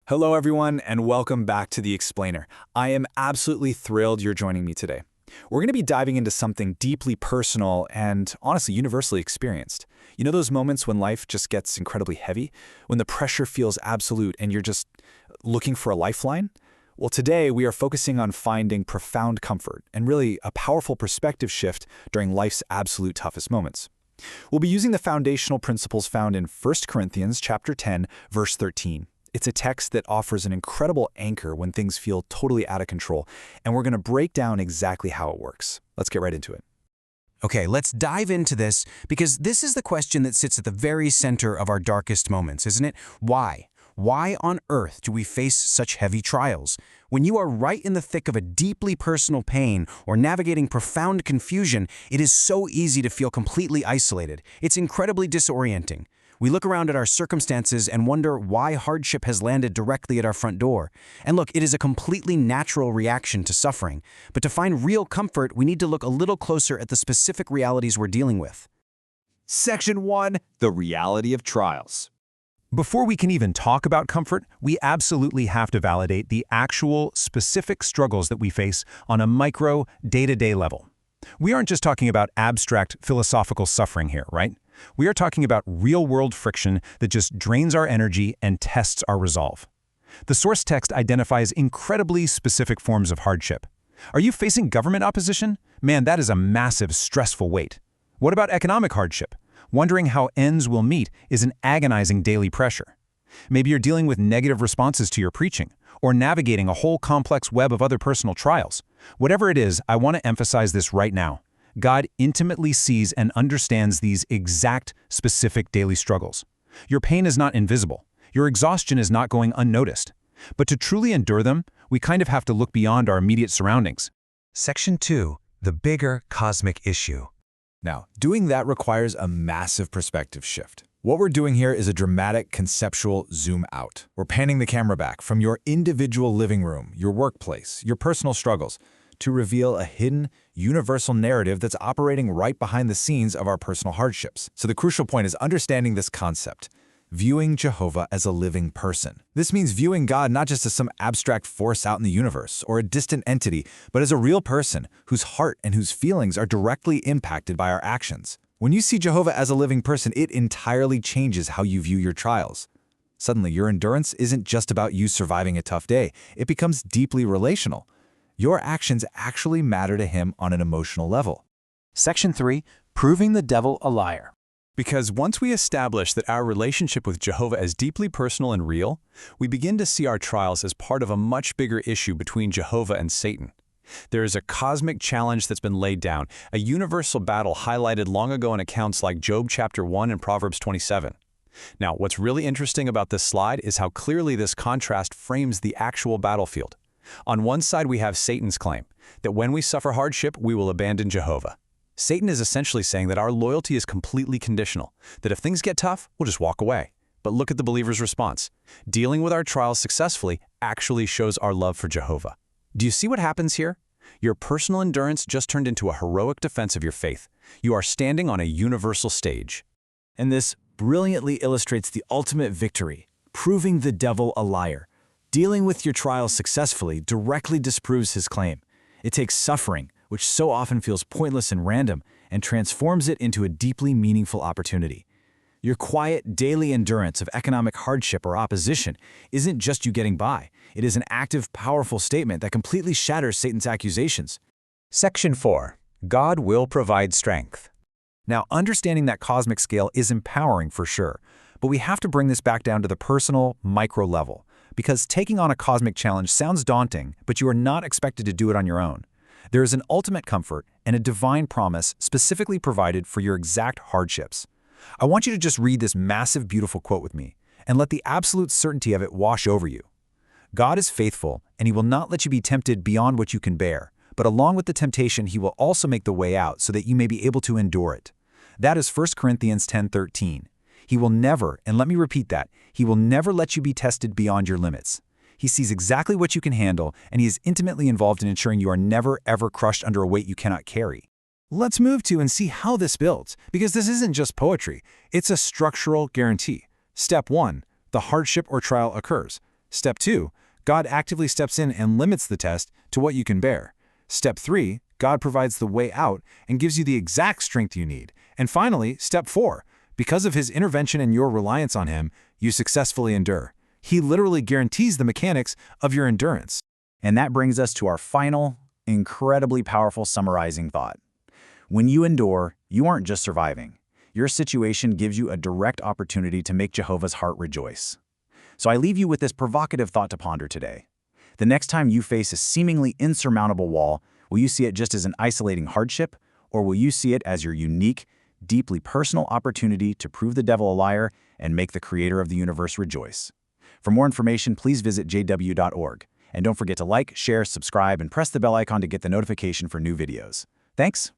Hello, everyone, and welcome back to The Explainer. I am absolutely thrilled you're joining me today. We're going to be diving into something deeply personal and, honestly, universally experienced. You know those moments when life just gets incredibly heavy? When the pressure feels absolute and you're just looking for a lifeline? Well, today we are focusing on finding profound comfort and really a powerful perspective shift during life's absolute toughest moments. We'll be using the foundational principles found in 1 Corinthians chapter 10, verse 13. It's a text that offers an incredible anchor when things feel totally out of control, and we're going to break down exactly how it works. Let's get right into it. Okay, let's dive into this because this is the question that sits at the very center of our darkest moments, isn't it? Why? Why on earth do we face such heavy trials? When you are right in the thick of a deeply personal pain or navigating profound confusion, it is so easy to feel completely isolated. It's incredibly disorienting. We look around at our circumstances and wonder why hardship has landed directly at our front door. And look, it is a completely natural reaction to suffering. But to find real comfort, we need to look a little closer at the specific realities we're dealing with. Section 1. The reality of trials. Before we can even talk about comfort, we absolutely have to validate the actual, specific struggles that we face on a micro, day-to-day level. We aren't just talking about abstract, philosophical suffering here, right? We are talking about real-world friction that just drains our energy and tests our resolve. The source text identifies incredibly specific forms of hardship. Are you facing government opposition? Man, that is a massive, stressful weight. What about economic hardship? Wondering how ends will meet is an agonizing daily pressure. Maybe you're dealing with negative responses to your preaching, or navigating a whole complex web of other personal trials. Whatever it is, I want to emphasize this right now. God intimately sees and understands these exact, specific daily struggles. Your pain is not invisible. Your exhaustion is not going unnoticed. But to truly endure them, we kind of have to look beyond our immediate surroundings. Section 2. The bigger cosmic issue. Now, doing that requires a massive perspective shift. What we're doing here is a dramatic conceptual zoom out. We're panning the camera back from your individual living room, your workplace, your personal struggles, to reveal a hidden, universal narrative that's operating right behind the scenes of our personal hardships. So the crucial point is understanding this concept, viewing Jehovah as a living person. This means viewing God not just as some abstract force out in the universe or a distant entity, but as a real person whose heart and whose feelings are directly impacted by our actions. When you see Jehovah as a living person, it entirely changes how you view your trials. Suddenly, your endurance isn't just about you surviving a tough day. It becomes deeply relational. Your actions actually matter to him on an emotional level. Section 3. Proving the devil a liar. Because once we establish that our relationship with Jehovah is deeply personal and real, we begin to see our trials as part of a much bigger issue between Jehovah and Satan. There is a cosmic challenge that's been laid down, a universal battle highlighted long ago in accounts like Job chapter 1 and Proverbs 27. Now, what's really interesting about this slide is how clearly this contrast frames the actual battlefield. On one side, we have Satan's claim that when we suffer hardship, we will abandon Jehovah. Satan is essentially saying that our loyalty is completely conditional, that if things get tough, we'll just walk away. But look at the believer's response. Dealing with our trials successfully actually shows our love for Jehovah. Do you see what happens here? Your personal endurance just turned into a heroic defense of your faith. You are standing on a universal stage. And this brilliantly illustrates the ultimate victory, proving the devil a liar. Dealing with your trials successfully directly disproves his claim. It takes suffering, which so often feels pointless and random, and transforms it into a deeply meaningful opportunity. Your quiet, daily endurance of economic hardship or opposition isn't just you getting by. It is an active, powerful statement that completely shatters Satan's accusations. Section 4. God will provide strength. Now, understanding that cosmic scale is empowering for sure, but we have to bring this back down to the personal, micro level. Because taking on a cosmic challenge sounds daunting, but you are not expected to do it on your own. There is an ultimate comfort and a divine promise specifically provided for your exact hardships. I want you to just read this massive, beautiful quote with me and let the absolute certainty of it wash over you. God is faithful, and he will not let you be tempted beyond what you can bear, but along with the temptation, he will also make the way out so that you may be able to endure it. That is 1 Corinthians 10:13. He will never, and let me repeat that, he will never let you be tested beyond your limits. He sees exactly what you can handle, and he is intimately involved in ensuring you are never, ever crushed under a weight you cannot carry. Let's move to and see how this builds, because this isn't just poetry, it's a structural guarantee. Step 1. The hardship or trial occurs. Step 2, God actively steps in and limits the test to what you can bear. Step 3, God provides the way out and gives you the exact strength you need. And finally, Step 4, because of his intervention and your reliance on him, you successfully endure. He literally guarantees the mechanics of your endurance. And that brings us to our final, incredibly powerful summarizing thought. When you endure, you aren't just surviving. Your situation gives you a direct opportunity to make Jehovah's heart rejoice. So I leave you with this provocative thought to ponder today. The next time you face a seemingly insurmountable wall, will you see it just as an isolating hardship, or will you see it as your unique, deeply personal opportunity to prove the devil a liar and make the creator of the universe rejoice? For more information, please visit jw.org. And don't forget to like, share, subscribe, and press the bell icon to get the notification for new videos. Thanks.